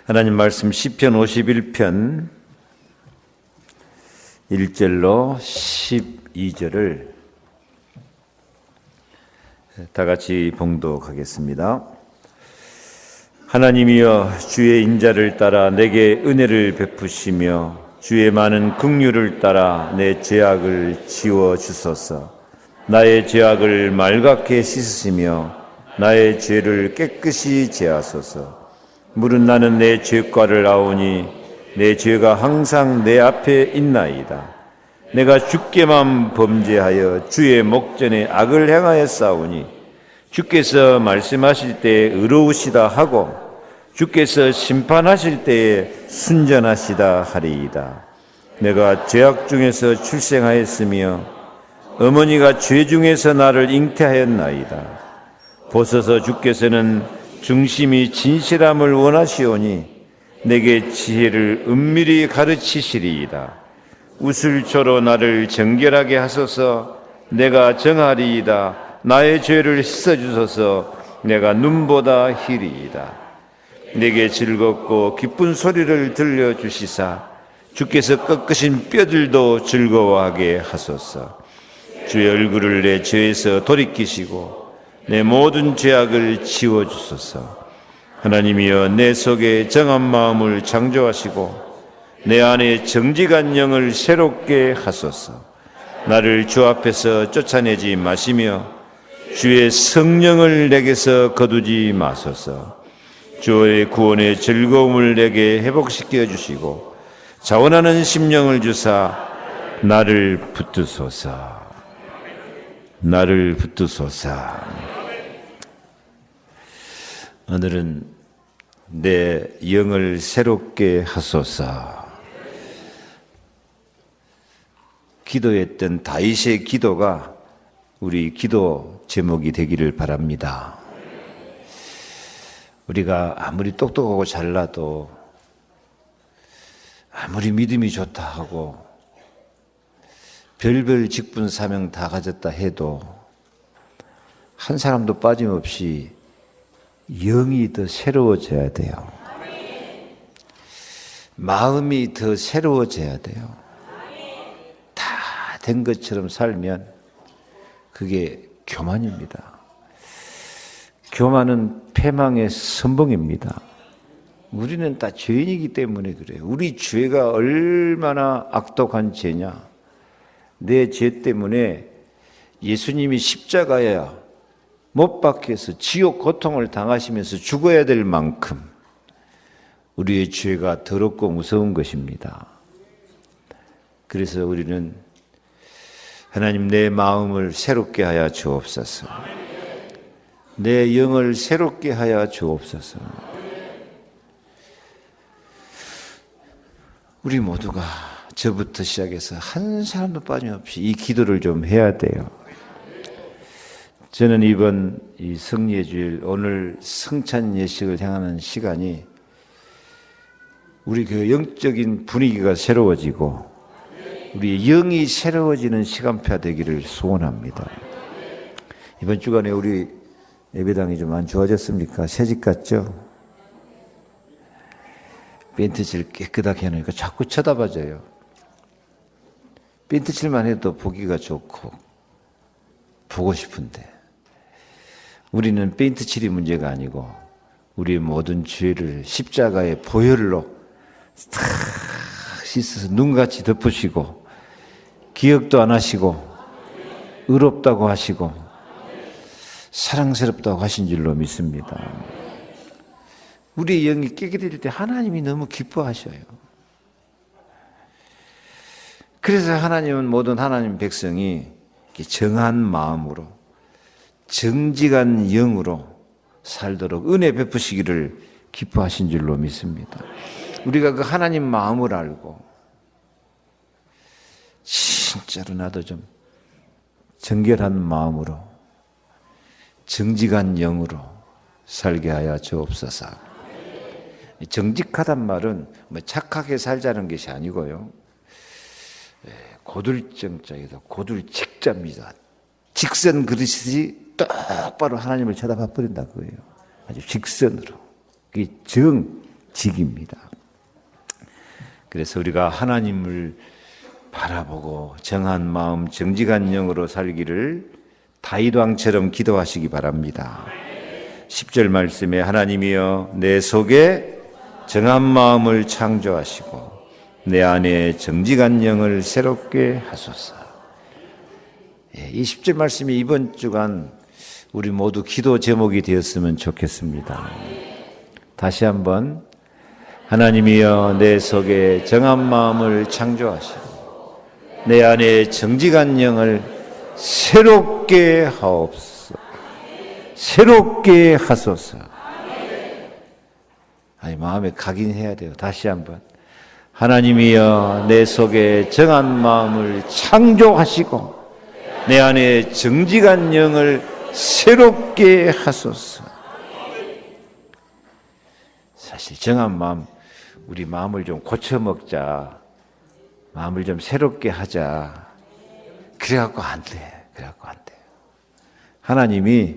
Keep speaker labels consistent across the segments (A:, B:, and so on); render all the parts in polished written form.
A: 하나님 말씀 시편 51편 1절로 12절을 다 같이 봉독하겠습니다. 하나님이여, 주의 인자를 따라 내게 은혜를 베푸시며 주의 많은 긍휼을 따라 내 죄악을 지워 주소서. 나의 죄악을 맑게 씻으시며 나의 죄를 깨끗이 제하소서. 물은 나는 내 죄과를 아오니 내 죄가 항상 내 앞에 있나이다. 내가 주께만 범죄하여 주의 목전에 악을 행하여 싸우니 주께서 말씀하실 때에 의로우시다 하고 주께서 심판하실 때에 순전하시다 하리이다. 내가 죄악 중에서 출생하였으며 어머니가 죄 중에서 나를 잉태하였나이다. 보소서, 주께서는 중심이 진실함을 원하시오니 내게 지혜를 은밀히 가르치시리이다. 우슬초로 나를 정결하게 하소서. 내가 정하리이다. 나의 죄를 씻어주소서. 내가 눈보다 희리이다. 내게 즐겁고 기쁜 소리를 들려주시사 주께서 꺾으신 뼈들도 즐거워하게 하소서. 주의 얼굴을 내 죄에서 돌이키시고 내 모든 죄악을 지워주소서. 하나님이여, 내 속에 정한 마음을 창조하시고 내 안에 정직한 영을 새롭게 하소서. 나를 주 앞에서 쫓아내지 마시며 주의 성령을 내게서 거두지 마소서. 주의 구원의 즐거움을 내게 회복시켜 주시고 자원하는 심령을 주사 나를 붙드소서. 나를 붙드소서. 오늘은 내 영을 새롭게 하소서. 기도했던 다윗의 기도가 우리 기도 제목이 되기를 바랍니다. 우리가 아무리 똑똑하고 잘나도, 아무리 믿음이 좋다 하고 별별 직분 사명 다 가졌다 해도 한 사람도 빠짐없이 영이 더 새로워져야 돼요. 마음이 더 새로워져야 돼요. 다 된 것처럼 살면 그게 교만입니다. 교만은 패망의 선봉입니다. 우리는 다 죄인이기 때문에 그래요. 우리 죄가 얼마나 악독한 죄냐. 내 죄 때문에 예수님이 십자가에 못 박혀서 지옥 고통을 당하시면서 죽어야 될 만큼 우리의 죄가 더럽고 무서운 것입니다. 그래서 우리는 하나님, 내 마음을 새롭게 하여 주옵소서. 내 영을 새롭게 하여 주옵소서. 우리 모두가 저부터 시작해서 한 사람도 빠짐없이 이 기도를 좀 해야 돼요. 저는 이번 이 승리의 주일, 오늘 성찬 예식을 향하는 시간이 우리 그 영적인 분위기가 새로워지고 우리 영이 새로워지는 시간표가 되기를 소원합니다. 이번 주간에 우리 예배당이 좀 안 좋아졌습니까? 새집 같죠? 벤트칠 깨끗하게 해놓으니까 자꾸 쳐다봐줘요. 벤트칠만 해도 보기가 좋고 보고 싶은데, 우리는 페인트칠이 문제가 아니고 우리의 모든 죄를 십자가의 보혈로 탁 씻어서 눈같이 덮으시고 기억도 안 하시고 의롭다고 하시고 사랑스럽다고 하신 줄로 믿습니다. 우리의 영이 깨끗해질 때 하나님이 너무 기뻐하셔요. 그래서 하나님은 모든 하나님 백성이 정한 마음으로 정직한 영으로 살도록 은혜 베푸시기를 기뻐하신 줄로 믿습니다. 우리가 그 하나님 마음을 알고 진짜로 나도 좀 정결한 마음으로 정직한 영으로 살게 하여 주옵소서. 정직하단 말은 뭐 착하게 살자는 것이 아니고요. 고들정자이다. 고들직자입니다. 직선 그릇이 똑바로 하나님을 쳐다봐 버린다 그거예요. 아주 직선으로. 정, 직입니다. 그래서 우리가 하나님을 바라보고 정한 마음, 정직한 영으로 살기를 다윗 왕처럼 기도하시기 바랍니다. 10절 말씀에 하나님이여 내 속에 정한 마음을 창조하시고 내 안에 정직한 영을 새롭게 하소서. 이 10절 말씀이 이번 주간 우리 모두 기도 제목이 되었으면 좋겠습니다. 다시 한번 하나님이여 내 속에 정한 마음을 창조하시고 내 안에 정직한 영을 새롭게 하옵소서. 새롭게 하소서. 아니, 마음에 각인해야 돼요. 다시 한번 하나님이여 내 속에 정한 마음을 창조하시고 내 안에 정직한 영을 새롭게 하소서. 사실 정한 마음, 우리 마음을 좀 고쳐먹자, 마음을 좀 새롭게 하자, 그래갖고 안 돼. 그래갖고 안 돼. 하나님이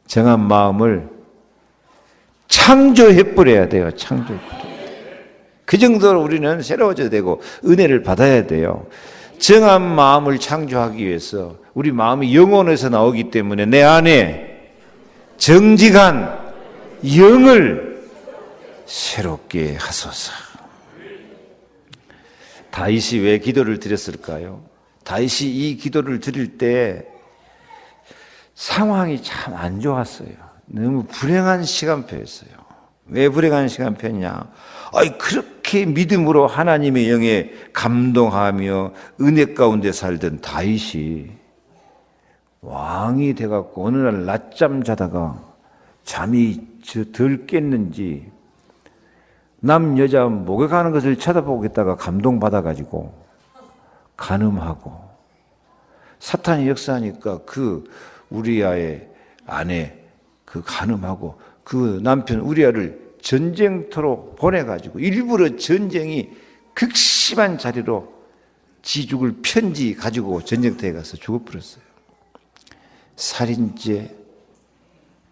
A: 정한 마음을 창조해버려야 돼요. 창조해버려야 돼요. 그 정도로 우리는 새로워져야 되고 은혜를 받아야 돼요. 정한 마음을 창조하기 위해서 우리 마음이 영혼에서 나오기 때문에 내 안에 정직한 영을 새롭게 하소서. 다윗이 왜 기도를 드렸을까요? 다윗이 이 기도를 드릴 때 상황이 참 안 좋았어요. 너무 불행한 시간표였어요. 왜 불행한 시간표냐? 그렇게 믿음으로 하나님의 영에 감동하며 은혜 가운데 살던 다윗이 왕이 돼갖고 어느 날 낮잠 자다가 잠이 덜 깼는지 남 여자 목욕하는 것을 쳐다보고 있다가 감동받아가지고 간음하고 사탄이 역사하니까 그 우리아의 아내 그 간음하고 그 남편 우리아를 전쟁터로 보내가지고 일부러 전쟁이 극심한 자리로 지 죽을 편지 가지고 전쟁터에 가서 죽어버렸어요. 살인죄,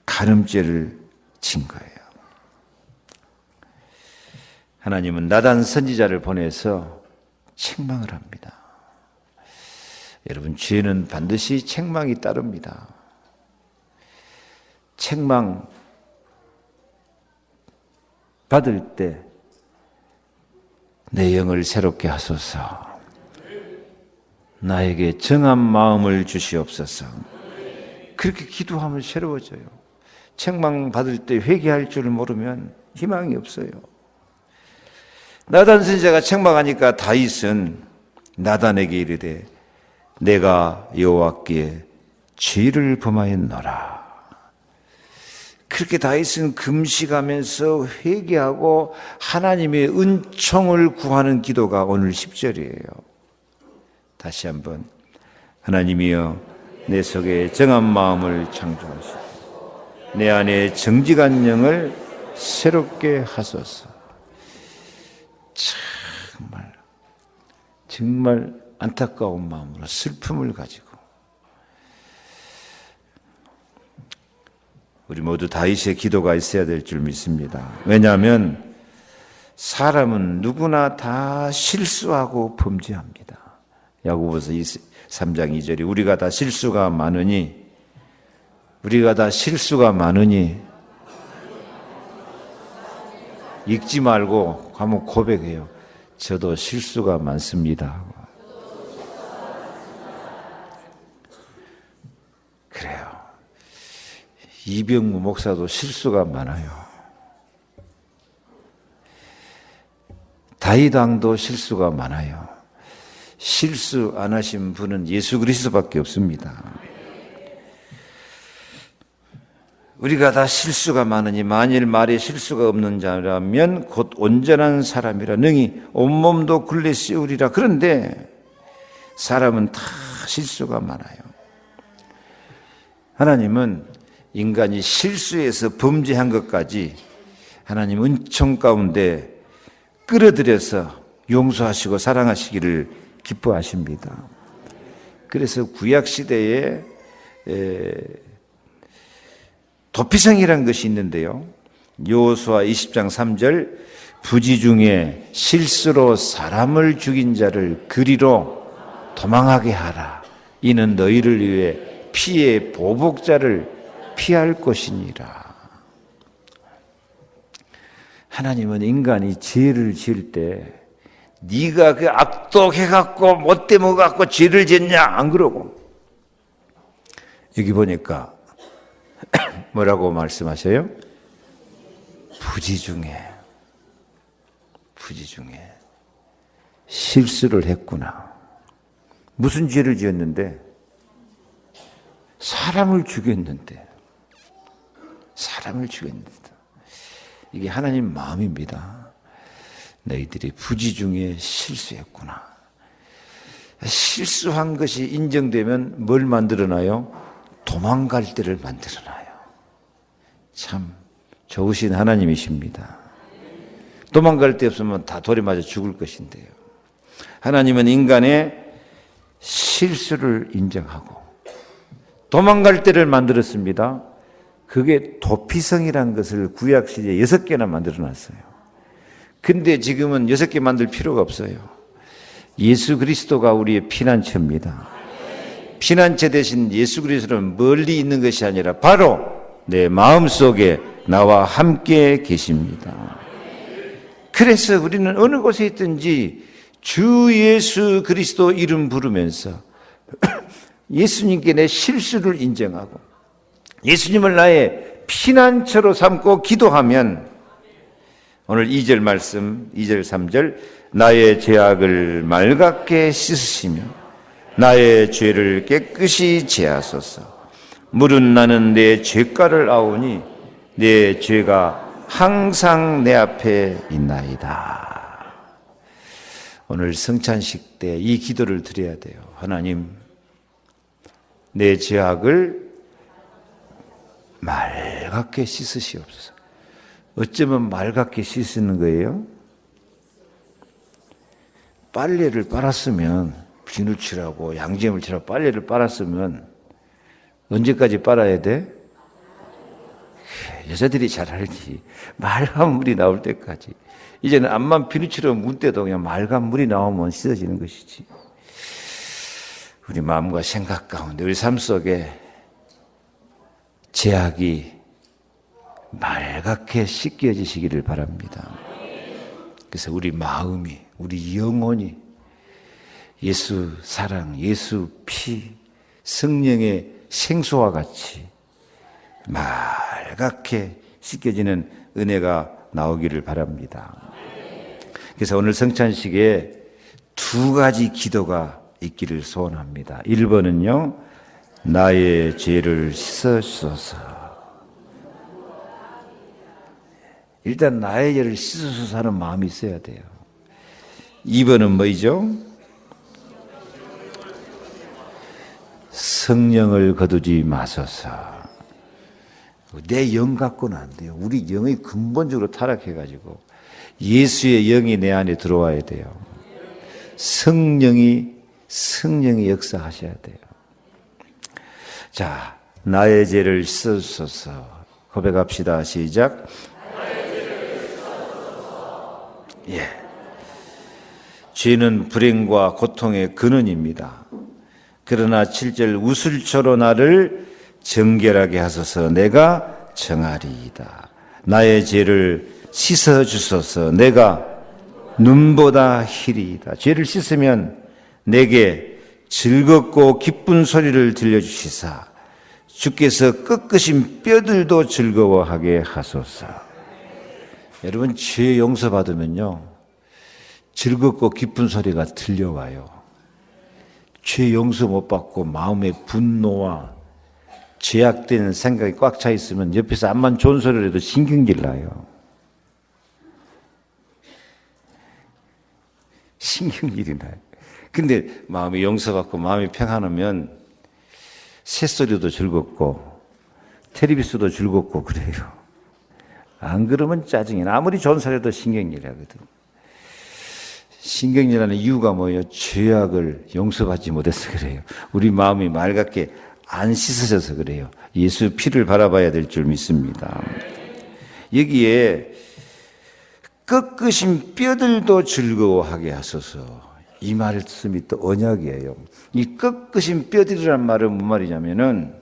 A: 간음죄를 진 거예요. 하나님은 나단 선지자를 보내서 책망을 합니다. 여러분, 죄는 반드시 책망이 따릅니다. 책망 받을 때 내 영을 새롭게 하소서. 나에게 정한 마음을 주시옵소서. 그렇게 기도하면 새로워져요. 책망 받을 때 회개할 줄 모르면 희망이 없어요. 나단 선지자가 책망하니까 다윗은 나단에게 이르되 내가 여호와께 죄를 범하였노라. 그렇게 다윗은 금식하면서 회개하고 하나님의 은총을 구하는 기도가 오늘 10절이에요. 다시 한번 하나님이여 내 속에 정한 마음을 창조하시고 내 안에 정직한 영을 새롭게 하소서. 정말 안타까운 마음으로 슬픔을 가지고 우리 모두 다윗의 기도가 있어야 될 줄 믿습니다. 왜냐하면 사람은 누구나 다 실수하고 범죄합니다. 야고보서 3장 2절이 우리가 다 실수가 많으니 읽지 말고 한번 고백해요. 저도 실수가 많습니다. 그래요. 이병무 목사도 실수가 많아요. 다윗 왕도 실수가 많아요. 실수 안 하신 분은 예수 그리스도밖에 없습니다. 우리가 다 실수가 많으니 만일 말에 실수가 없는 자라면 곧 온전한 사람이라 능히 온몸도 굴레 씌우리라. 그런데 사람은 다 실수가 많아요. 하나님은 인간이 실수해서 범죄한 것까지 하나님 은총 가운데 끌어들여서 용서하시고 사랑하시기를 기뻐하십니다. 그래서 구약시대에 도피성이라는 것이 있는데요. 여호수아 20장 3절 부지 중에 실수로 사람을 죽인 자를 그리로 도망하게 하라. 이는 너희를 위해 피의 보복자를 피할 것이니라. 하나님은 인간이 죄를 지을 때 네가 그 악독해갖고 못돼 먹어갖고 죄를 짓냐 안 그러고 여기 보니까 뭐라고 말씀하셔요? 부지 중에 실수를 했구나. 무슨 죄를 지었는데? 사람을 죽였는데. 이게 하나님 마음입니다. 너희들이 부지 중에 실수했구나. 실수한 것이 인정되면 뭘 만들어놔요? 도망갈 데를 만들어놔요. 참 좋으신 하나님이십니다. 도망갈 데 없으면 다 돌에 맞아 죽을 것인데요. 하나님은 인간의 실수를 인정하고 도망갈 데를 만들었습니다. 그게 도피성이라는 것을 구약시대에 6개나 만들어놨어요. 근데 지금은 6개 만들 필요가 없어요. 예수 그리스도가 우리의 피난처입니다. 피난처 대신 예수 그리스도는 멀리 있는 것이 아니라 바로 내 마음속에 나와 함께 계십니다. 그래서 우리는 어느 곳에 있든지 주 예수 그리스도 이름 부르면서 예수님께 내 실수를 인정하고 예수님을 나의 피난처로 삼고 기도하면 오늘 2절 말씀 2절 3절 나의 죄악을 맑게 씻으시며 나의 죄를 깨끗이 제하소서. 물은 나는 내 죄가를 아오니 내 죄가 항상 내 앞에 있나이다. 오늘 성찬식 때 이 기도를 드려야 돼요. 하나님, 내 죄악을 맑게 씻으시옵소서. 어쩌면 맑게 씻는 거예요? 빨래를 빨았으면 비누칠하고 양재물 칠하고 빨래를 빨았으면 언제까지 빨아야 돼? 여자들이 잘 알지. 맑은 물이 나올 때까지. 이제는 암만 비누칠하고 문 때도 그냥 맑은 물이 나오면 씻어지는 것이지. 우리 마음과 생각 가운데 우리 삶 속에 죄악이 맑게 씻겨지시기를 바랍니다. 그래서 우리 마음이, 우리 영혼이 예수 사랑, 예수 피, 성령의 생수와 같이 맑게 씻겨지는 은혜가 나오기를 바랍니다. 그래서 오늘 성찬식에 2가지 기도가 있기를 소원합니다. 1번은요, 나의 죄를 씻어주소서. 일단 나의 죄를 씻어주소서 하는 마음이 있어야 돼요. 2번은 뭐죠? 성령을 거두지 마소서. 내 영 갖고는 안 돼요. 우리 영이 근본적으로 타락해가지고 예수의 영이 내 안에 들어와야 돼요. 성령이 역사하셔야 돼요. 자, 나의 죄를 씻어주소서. 고백합시다. 시작. 예. 죄는 불행과 고통의 근원입니다. 그러나 7절 우슬초로 나를 정결하게 하소서. 내가 정하리이다. 나의 죄를 씻어주소서. 내가 눈보다 희리이다. 죄를 씻으면 내게 즐겁고 기쁜 소리를 들려주시사 주께서 꺾으신 뼈들도 즐거워하게 하소서. 여러분, 죄 용서받으면요 즐겁고 기쁜 소리가 들려와요. 죄 용서 못 받고 마음에 분노와 죄악된 생각이 꽉 차 있으면 옆에서 암만 좋은 소리를 해도 신경질 나요. 신경질이 나요. 근데 마음이 용서받고 마음이 평안하면 새소리도 즐겁고 텔레비전도 즐겁고 그래요. 안 그러면 짜증이 나. 아무리 좋은 소리도 신경질 하거든. 신경질 나는 이유가 뭐예요? 죄악을 용서받지 못해서 그래요. 우리 마음이 맑게 안 씻어져서 그래요. 예수 피를 바라봐야 될 줄 믿습니다. 여기에 꺾으신 뼈들도 즐거워하게 하소서. 이 말씀이 또 언약이에요. 이 꺾으신 뼈들이란 말은 무슨 말이냐면은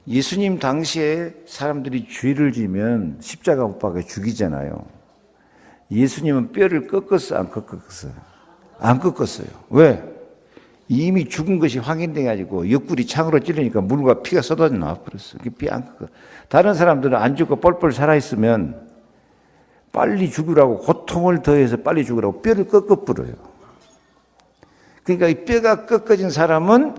A: 예수님 당시에 사람들이 죄를 지면 십자가 못 박아 죽이잖아요. 예수님은 뼈를 꺾었어, 안 꺾었어요? 안 꺾었어요. 왜? 이미 죽은 것이 확인돼가지고 옆구리 창으로 찌르니까 물과 피가 쏟아져 나와버렸어. 뼈 안 꺾어. 다른 사람들은 안 죽고 뻘뻘 살아있으면 빨리 죽으라고 고통을 더해서 빨리 죽으라고 뼈를 꺾어버려요. 그러니까 이 뼈가 꺾어진 사람은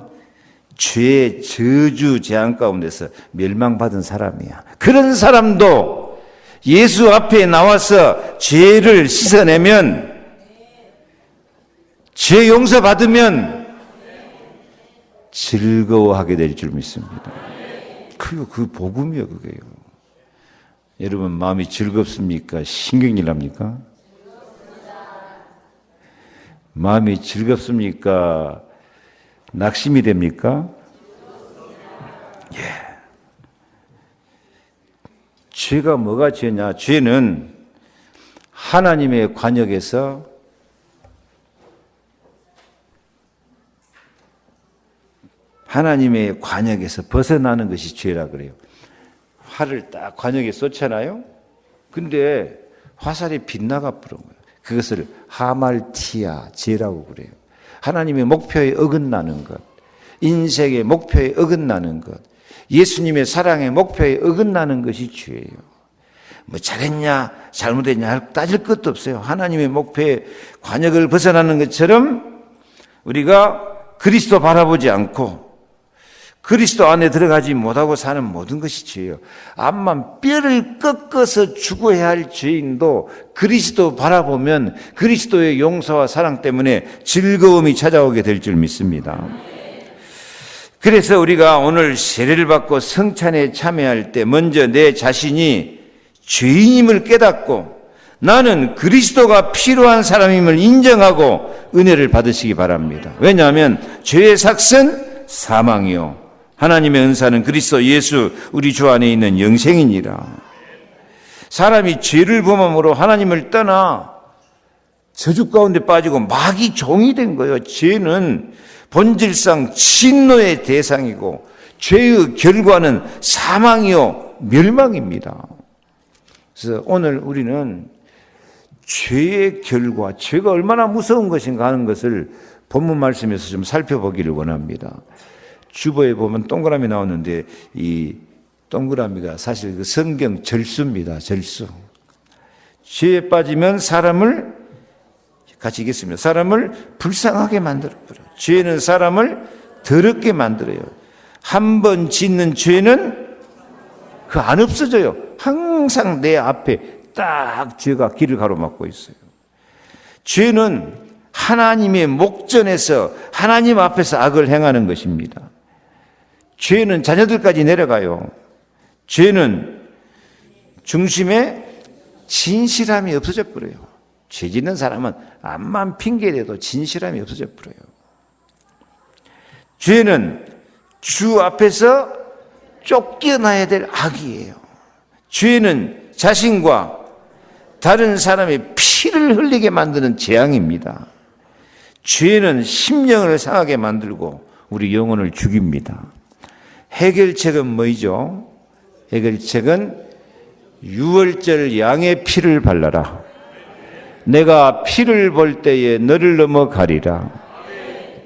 A: 죄의 저주 재앙 가운데서 멸망받은 사람이야. 그런 사람도 예수 앞에 나와서 죄를 씻어내면, 죄 용서받으면 즐거워하게 될 줄 믿습니다. 그 복음이요, 그게요. 여러분 마음이 즐겁습니까? 신경질 납니까? 마음이 즐겁습니까? 낙심이 됩니까? 예. 죄가 뭐가 죄냐? 죄는 하나님의 관역에서 벗어나는 것이 죄라 그래요. 활을 딱 관역에 쏘잖아요. 근데 화살이 빗나가 버린 거예요. 그것을 하말티아, 죄라고 그래요. 하나님의 목표에 어긋나는 것, 인생의 목표에 어긋나는 것, 예수님의 사랑의 목표에 어긋나는 것이 죄예요. 뭐 잘했냐 잘못했냐 따질 것도 없어요. 하나님의 목표에 관역을 벗어나는 것처럼 우리가 그리스도 바라보지 않고 그리스도 안에 들어가지 못하고 사는 모든 것이 죄예요. 암만 뼈를 꺾어서 죽어야 할 죄인도 그리스도 바라보면 그리스도의 용서와 사랑 때문에 즐거움이 찾아오게 될 줄 믿습니다. 그래서 우리가 오늘 세례를 받고 성찬에 참여할 때 먼저 내 자신이 죄인임을 깨닫고 나는 그리스도가 필요한 사람임을 인정하고 은혜를 받으시기 바랍니다. 왜냐하면 죄의 삭은 사망이요 하나님의 은사는 그리스도 예수 우리 주 안에 있는 영생이니라. 사람이 죄를 범함으로 하나님을 떠나 저주 가운데 빠지고 마귀 종이 된 거예요. 죄는 본질상 진노의 대상이고 죄의 결과는 사망이요 멸망입니다. 그래서 오늘 우리는 죄의 결과, 죄가 얼마나 무서운 것인가 하는 것을 본문 말씀에서 좀 살펴보기를 원합니다. 주보에 보면 동그라미 나오는데 이 동그라미가 사실 그 성경 절수입니다. 절수. 죄에 빠지면 사람을 같이 읽겠습니다. 사람을 불쌍하게 만들어버려요. 죄는 사람을 더럽게 만들어요. 한 번 짓는 죄는 그 안 없어져요. 항상 내 앞에 딱 죄가 길을 가로막고 있어요. 죄는 하나님의 목전에서 하나님 앞에서 악을 행하는 것입니다. 죄는 자녀들까지 내려가요. 죄는 중심에 진실함이 없어져 버려요. 죄 짓는 사람은 암만 핑계대도 진실함이 없어져 버려요. 죄는 주 앞에서 쫓겨나야 될 악이에요. 죄는 자신과 다른 사람의 피를 흘리게 만드는 재앙입니다. 죄는 심령을 상하게 만들고 우리 영혼을 죽입니다. 해결책은 뭐이죠? 해결책은 유월절 양의 피를 발라라. 내가 피를 볼 때에 너를 넘어가리라.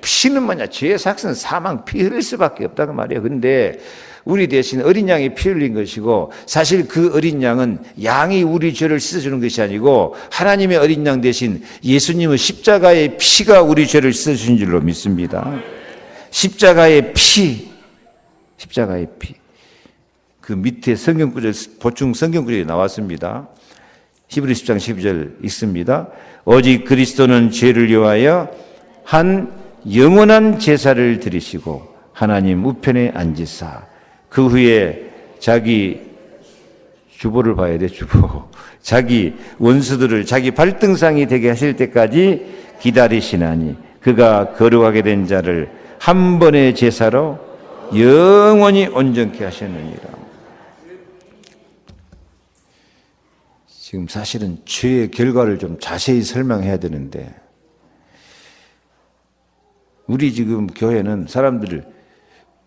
A: 피는 뭐냐? 죄의 삭은 사망, 피 흘릴 수밖에 없다고 말이에요. 근데 우리 대신 어린 양이 피 흘린 것이고 사실 그 어린 양은 양이 우리 죄를 씻어주는 것이 아니고 하나님의 어린 양 대신 예수님의 십자가의 피가 우리 죄를 씻어주신 줄로 믿습니다. 십자가의 피. 그 밑에 성경구절, 보충 성경구절이 나왔습니다. 히브리 10장 12절 있습니다. 오직 그리스도는 죄를 위하여 한 영원한 제사를 드리시고 하나님 우편에 앉으사 그 후에 자기 주보를 봐야 돼, 주보. 자기 원수들을 자기 발등상이 되게 하실 때까지 기다리시나니 그가 거룩하게 된 자를 한 번의 제사로 영원히 온전케 하셨느니라. 지금 사실은 죄의 결과를 좀 자세히 설명해야 되는데, 우리 지금 교회는 사람들을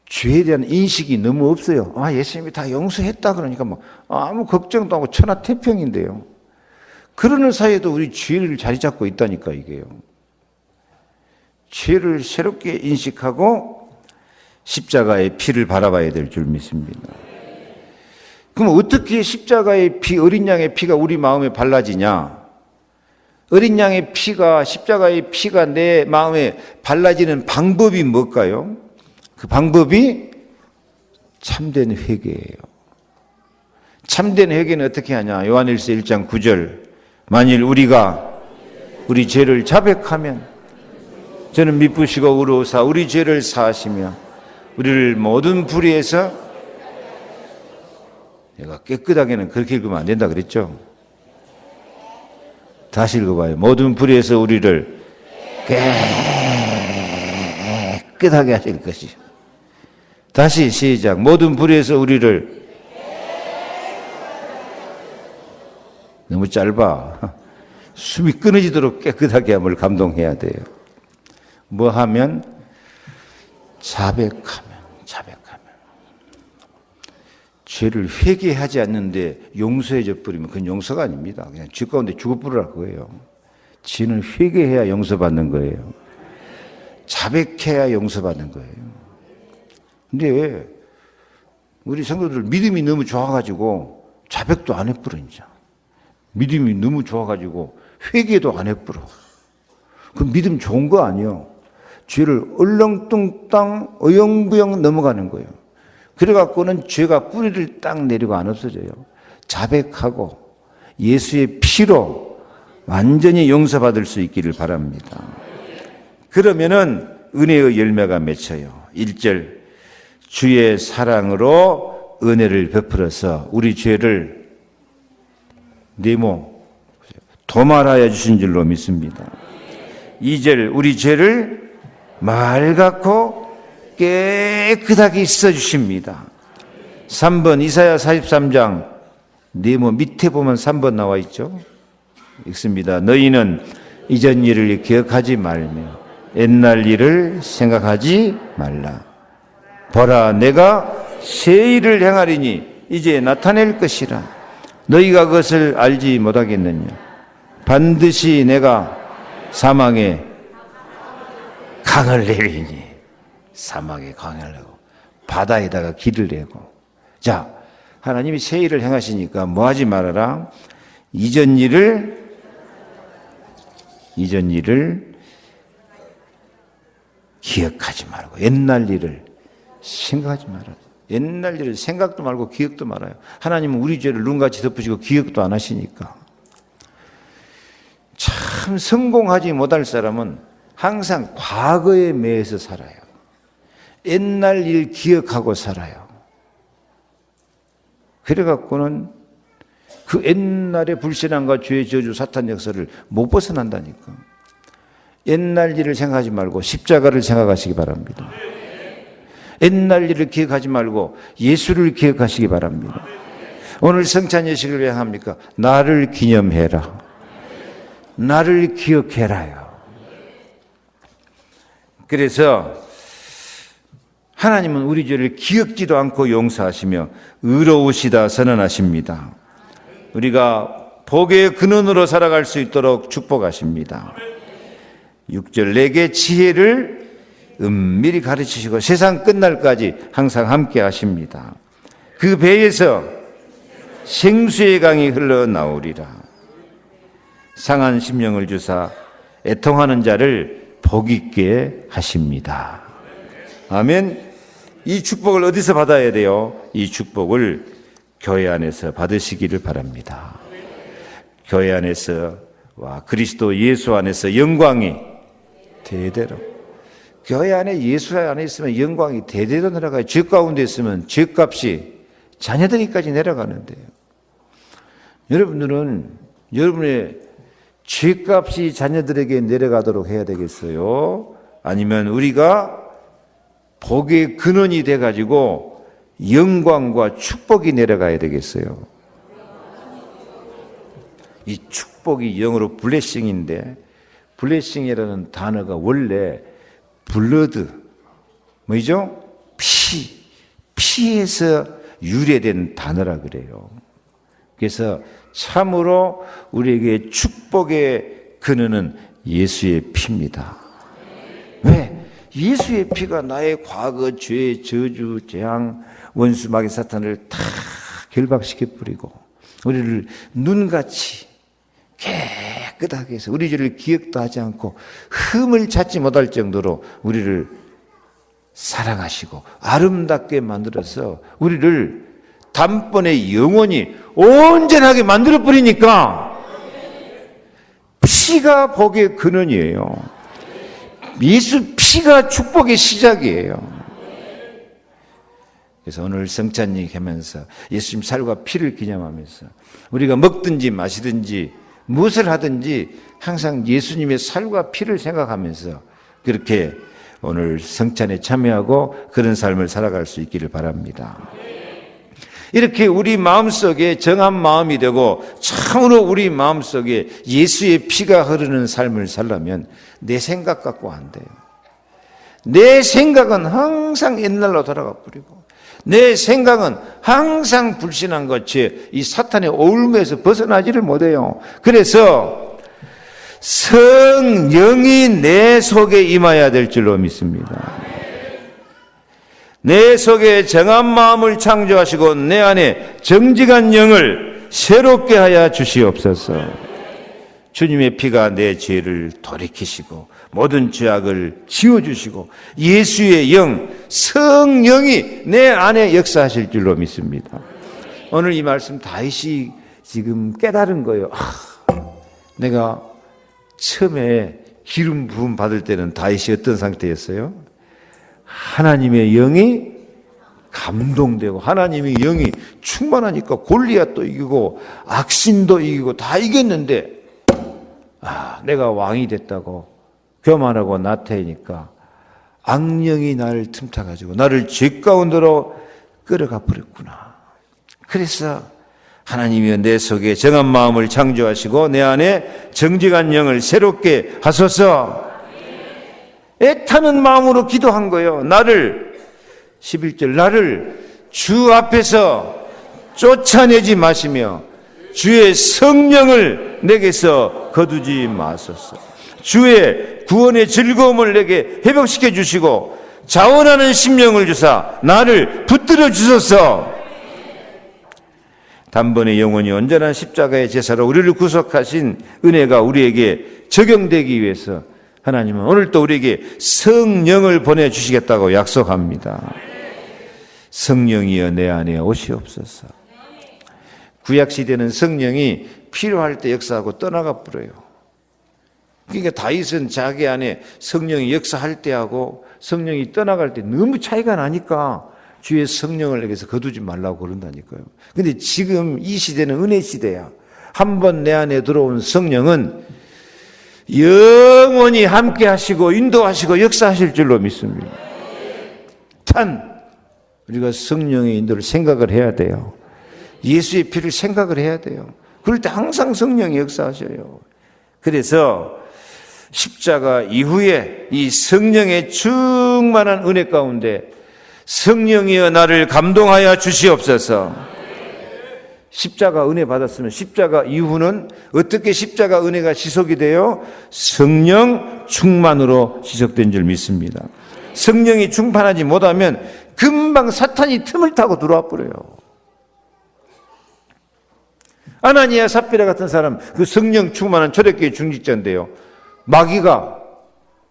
A: 죄에 대한 인식이 너무 없어요. 예수님이 다 용서했다 그러니까 아무 걱정도 하고 천하태평인데요. 그러는 사이에도 우리 죄를 자리 잡고 있다니까, 이게요. 죄를 새롭게 인식하고 십자가의 피를 바라봐야 될 줄 믿습니다. 그럼 어떻게 십자가의 피, 어린 양의 피가 우리 마음에 발라지냐? 어린 양의 피가, 십자가의 피가 내 마음에 발라지는 방법이 뭘까요? 그 방법이 참된 회개예요. 참된 회개는 어떻게 하냐? 요한일서 1장 9절. 만일 우리가 우리 죄를 자백하면 저는 미쁘시고 의로우사 우리 죄를 사하시며 우리를 모든 불의에서, 내가 깨끗하게는 그렇게 읽으면 안 된다 그랬죠? 다시 읽어봐요. 모든 불의에서 우리를 깨끗하게 하실 것이. 다시 시작. 모든 불의에서 우리를. 너무 짧아. 숨이 끊어지도록 깨끗하게 함을 감동해야 돼요. 뭐 하면? 자백하면. 죄를 회개하지 않는데 용서해줘 버리면 그건 용서가 아닙니다. 그냥 죄 가운데 죽어버리라 그거예요. 죄는 회개해야 용서받는 거예요. 자백해야 용서받는 거예요. 근데 우리 성도들 믿음이 너무 좋아가지고 자백도 안 해버려, 이제. 믿음이 너무 좋아가지고 회개도 안 해버려. 그 믿음 좋은 거 아니에요. 죄를 얼렁뚱땅 어영부영 넘어가는 거예요. 그래갖고는 죄가 뿌리를 딱 내리고 안 없어져요. 자백하고 예수의 피로 완전히 용서받을 수 있기를 바랍니다. 그러면은 은혜의 열매가 맺혀요. 1절, 주의 사랑으로 은혜를 베풀어서 우리 죄를 도말하여 주신 줄로 믿습니다. 2절, 우리 죄를 맑고 깨끗하게 씻어주십니다. 3번 이사야 43장 네모 밑에 보면 3번 나와 있죠. 읽습니다. 너희는 이전 일을 기억하지 말며 옛날 일을 생각하지 말라. 보라, 내가 새 일을 행하리니 이제 나타낼 것이라. 너희가 그것을 알지 못하겠느냐. 반드시 내가 사망의 강을 내리니. 사막에 강을 내고 바다에다가 길을 내고. 자, 하나님이 새 일을 행하시니까 뭐 하지 말아라? 이전 일을 기억하지 말고 옛날 일을 생각하지 말아라. 옛날 일을 생각도 말고 기억도 말아요. 하나님은 우리 죄를 눈같이 덮으시고 기억도 안 하시니까. 참 성공하지 못할 사람은 항상 과거에 매여서 살아요. 옛날 일 기억하고 살아요. 그래갖고는 그 옛날의 불신앙과 죄의 저주, 사탄 역사를 못 벗어난다니까. 옛날 일을 생각하지 말고 십자가를 생각하시기 바랍니다. 옛날 일을 기억하지 말고 예수를 기억하시기 바랍니다. 오늘 성찬 예식을 왜 합니까? 나를 기념해라. 나를 기억해라요. 그래서 하나님은 우리 죄를 기억지도 않고 용서하시며 의로우시다 선언하십니다. 우리가 복의 근원으로 살아갈 수 있도록 축복하십니다. 6절, 내게 지혜를 은밀히 가르치시고 세상 끝날까지 항상 함께 하십니다. 그 배에서 생수의 강이 흘러나오리라. 상한 심령을 주사 애통하는 자를 복 있게 하십니다. 아멘. 이 축복을 어디서 받아야 돼요? 이 축복을 교회 안에서 받으시기를 바랍니다. 교회 안에서 그리스도 예수 안에서 영광이 대대로. 교회 안에 예수 안에 있으면 영광이 대대로 내려가요. 죄 가운데 있으면 죄값이 자녀들이까지 내려가는데요. 여러분들은 여러분의 죄값이 자녀들에게 내려가도록 해야 되겠어요? 아니면 우리가 복의 근원이 돼가지고 영광과 축복이 내려가야 되겠어요? 이 축복이 영어로 블레싱인데 블레싱이라는 단어가 원래 블러드 뭐죠? 피에서 유래된 단어라 그래요. 그래서 참으로 우리에게 축복의 근원은 예수의 피입니다. 왜? 예수의 피가 나의 과거, 죄, 저주, 재앙, 원수, 마귀, 사탄을 다 결박시켜 뿌리고 우리를 눈같이 깨끗하게 해서 우리 죄를 기억도 하지 않고 흠을 찾지 못할 정도로 우리를 사랑하시고 아름답게 만들어서 우리를 단번에 영원히 온전하게 만들어 버리니까 피가 복의 근원이에요. 예수 피가 축복의 시작이에요. 그래서 오늘 성찬이 하면서 예수님 살과 피를 기념하면서 우리가 먹든지 마시든지 무엇을 하든지 항상 예수님의 살과 피를 생각하면서 그렇게 오늘 성찬에 참여하고 그런 삶을 살아갈 수 있기를 바랍니다. 이렇게 우리 마음속에 정한 마음이 되고 참으로 우리 마음속에 예수의 피가 흐르는 삶을 살려면 내 생각 갖고 안 돼요. 내 생각은 항상 옛날로 돌아가 버리고 내 생각은 항상 불신한 것이 이 사탄의 오울무에서 벗어나지를 못해요. 그래서 성령이 내 속에 임해야 될 줄로 믿습니다. 내 속에 정한 마음을 창조하시고 내 안에 정직한 영을 새롭게 하여 주시옵소서. 주님의 피가 내 죄를 돌이키시고 모든 죄악을 지워주시고 예수의 영, 성령이 내 안에 역사하실 줄로 믿습니다. 오늘 이 말씀 다윗이 지금 깨달은 거예요. 내가 처음에 기름 부음 받을 때는 다윗이 어떤 상태였어요? 하나님의 영이 감동되고 하나님의 영이 충만하니까 골리앗도 이기고 악신도 이기고 다 이겼는데 내가 왕이 됐다고 교만하고 나태하니까 악령이 나를 틈타가지고 나를 죄 가운데로 끌어가 버렸구나. 그래서 하나님이여 내 속에 정한 마음을 창조하시고 내 안에 정직한 영을 새롭게 하소서. 애타는 마음으로 기도한 거예요. 나를 11절 나를 주 앞에서 쫓아내지 마시며 주의 성령을 내게서 거두지 마소서. 주의 구원의 즐거움을 내게 회복시켜 주시고 자원하는 심령을 주사 나를 붙들어 주소서. 단번에 영원히 온전한 십자가의 제사로 우리를 구속하신 은혜가 우리에게 적용되기 위해서 하나님은 오늘도 우리에게 성령을 보내주시겠다고 약속합니다. 성령이여 내 안에 오시옵소서. 구약시대는 성령이 필요할 때 역사하고 떠나가 버려요. 그러니까 다윗은 자기 안에 성령이 역사할 때하고 성령이 떠나갈 때 너무 차이가 나니까 주의 성령을 내게서 거두지 말라고 그런다니까요. 근데 지금 이 시대는 은혜 시대야. 한번 내 안에 들어온 성령은 영원히 함께 하시고 인도하시고 역사하실 줄로 믿습니다. 우리가 성령의 인도를 생각을 해야 돼요. 예수의 피를 생각을 해야 돼요. 그럴 때 항상 성령이 역사하셔요. 그래서 십자가 이후에 이 성령의 충만한 은혜 가운데 성령이여 나를 감동하여 주시옵소서. 십자가 은혜 받았으면 십자가 이후는 어떻게 십자가 은혜가 지속이 돼요? 성령 충만으로 지속된 줄 믿습니다. 성령이 충만하지 못하면 금방 사탄이 틈을 타고 들어와 버려요. 아나니아 삽비라 같은 사람 그 성령 충만한 초대교회 중직자인데요. 마귀가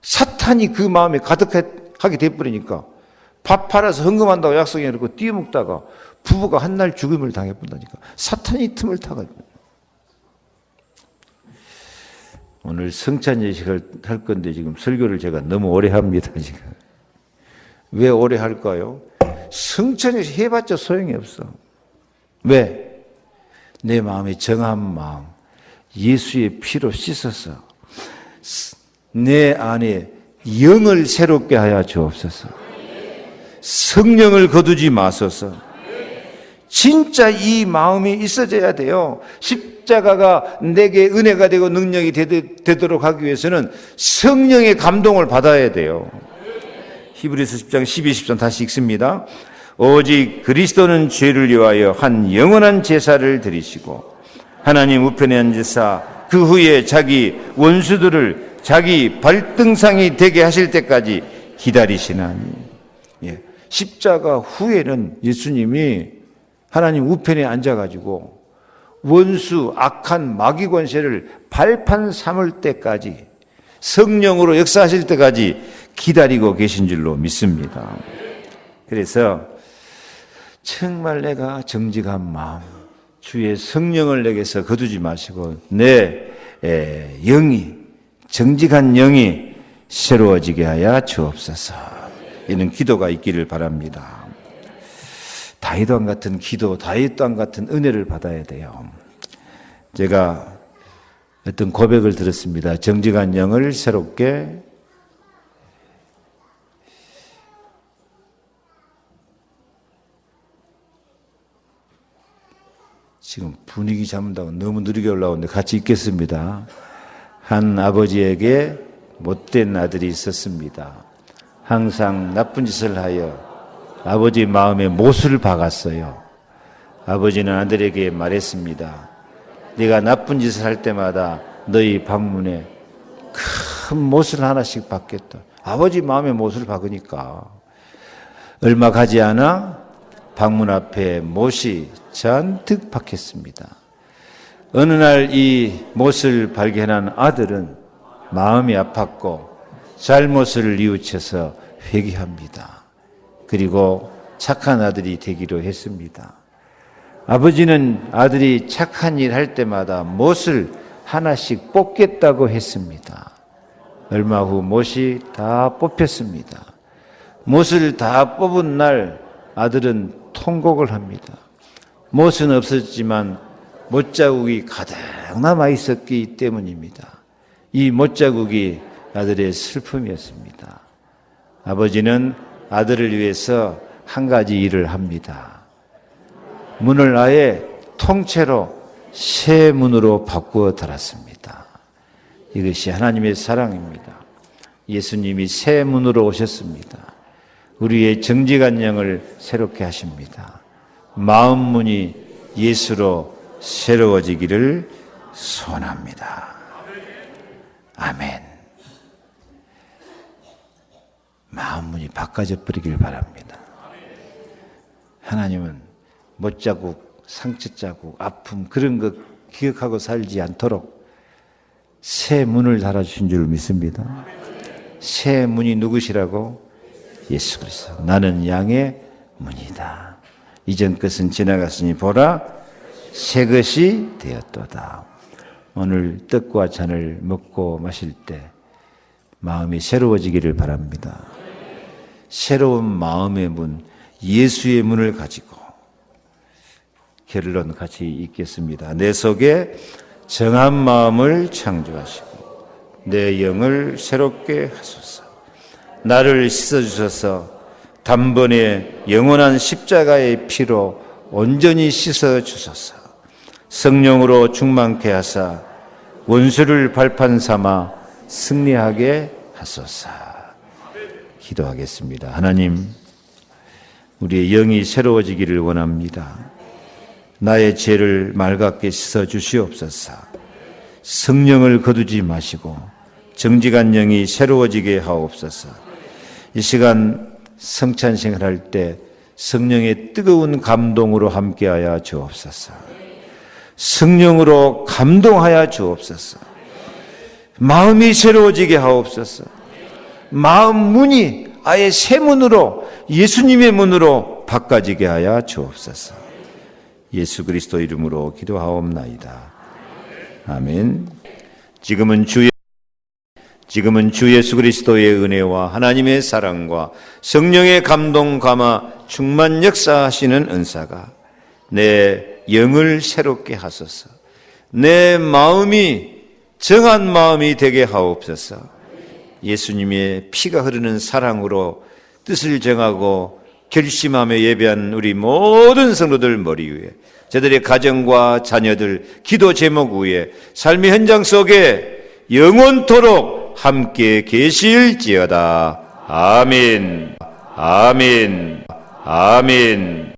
A: 사탄이 그 마음에 가득하게 돼버리니까 밥 팔아서 헌금한다고 약속해놓고 뛰어먹다가 부부가 한날 죽음을 당해본다니까. 사탄이 틈을 타가지고. 오늘 성찬 예식을 할 건데 지금 설교를 제가 너무 오래 합니다. 지금. 왜 오래 할까요? 성찬 예식 해봤자 소용이 없어. 왜? 내 마음에 정한 마음, 예수의 피로 씻어서 내 안에 영을 새롭게 하여 주옵소서. 성령을 거두지 마소서. 진짜 이 마음이 있어져야 돼요. 십자가가 내게 은혜가 되고 능력이 되도록 하기 위해서는 성령의 감동을 받아야 돼요. 히브리서 10장 12, 13 다시 읽습니다. 오직 그리스도는 죄를 위하여 한 영원한 제사를 드리시고 하나님 우편에 앉으사 그 후에 자기 원수들을 자기 발등상이 되게 하실 때까지 기다리시나니. 예. 십자가 후에는 예수님이 하나님 우편에 앉아가지고 원수 악한 마귀 권세를 발판 삼을 때까지 성령으로 역사하실 때까지 기다리고 계신 줄로 믿습니다. 그래서 정말 내가 정직한 마음, 주의 성령을 내게서 거두지 마시고 내 영이, 정직한 영이 새로워지게 하여 주옵소서. 이런 기도가 있기를 바랍니다. 다윗왕 같은 기도, 다윗왕 같은 은혜를 받아야 돼요. 제가 어떤 고백을 들었습니다. 정직한 영을 새롭게 지금 분위기 잡는다고 너무 느리게 올라오는데 같이 읽겠습니다. 한 아버지에게 못된 아들이 있었습니다. 항상 나쁜 짓을 하여 아버지 마음에 못을 박았어요. 아버지는 아들에게 말했습니다. 네가 나쁜 짓을 할 때마다 너희 방문에 큰 못을 하나씩 박겠다. 아버지 마음에 못을 박으니까 얼마 가지 않아 방문 앞에 못이 잔뜩 박혔습니다. 어느 날 이 못을 발견한 아들은 마음이 아팠고 잘못을 뉘우쳐서 회개합니다. 그리고 착한 아들이 되기로 했습니다. 아버지는 아들이 착한 일 할 때마다 못을 하나씩 뽑겠다고 했습니다. 얼마 후 못이 다 뽑혔습니다. 못을 다 뽑은 날 아들은 통곡을 합니다. 못은 없었지만 못자국이 가득 남아 있었기 때문입니다. 이 못자국이 아들의 슬픔이었습니다. 아버지는 아들을 위해서 한 가지 일을 합니다. 문을 아예 통째로 새 문으로 바꾸어 달았습니다. 이것이 하나님의 사랑입니다. 예수님이 새 문으로 오셨습니다. 우리의 정직한 영을 새롭게 하십니다. 마음 문이 예수로 새로워지기를 소원합니다. 아멘. 마음 문이 바꿔져 버리길 바랍니다. 하나님은 못자국, 상처자국, 아픔 그런 것 기억하고 살지 않도록 새 문을 달아주신 줄 믿습니다. 새 문이 누구시라고? 예수 그리스도. 나는 양의 문이다. 이전 것은 지나갔으니 보라 새 것이 되었도다. 오늘 떡과 잔을 먹고 마실 때 마음이 새로워지기를 바랍니다. 새로운 마음의 문, 예수의 문을 가지고 결론 같이 읽겠습니다. 내 속에 정한 마음을 창조하시고 내 영을 새롭게 하소서. 나를 씻어주셔서 단번에 영원한 십자가의 피로 온전히 씻어주소서. 성령으로 충만케 하사 원수를 발판 삼아 승리하게 하소서. 기도하겠습니다. 하나님, 우리의 영이 새로워지기를 원합니다. 나의 죄를 맑게 씻어 주시옵소서. 성령을 거두지 마시고 정직한 영이 새로워지게 하옵소서. 이 시간 성찬식을 할 때 성령의 뜨거운 감동으로 함께하여 주옵소서. 성령으로 감동하여 주옵소서. 마음이 새로워지게 하옵소서. 마음 문이 아예 새 문으로 예수님의 문으로 바꿔지게 하여 주옵소서. 예수 그리스도 이름으로 기도하옵나이다. 아멘. 지금은 주 예수 그리스도의 은혜와 하나님의 사랑과 성령의 감동 감화 충만 역사하시는 은사가 내 영을 새롭게 하소서. 내 마음이 정한 마음이 되게 하옵소서. 예수님의 피가 흐르는 사랑으로 뜻을 정하고 결심하며 예배한 우리 모든 성도들 머리 위에, 저들의 가정과 자녀들 기도 제목 위에 삶의 현장 속에 영원토록 함께 계실지어다. 아멘. 아멘. 아멘.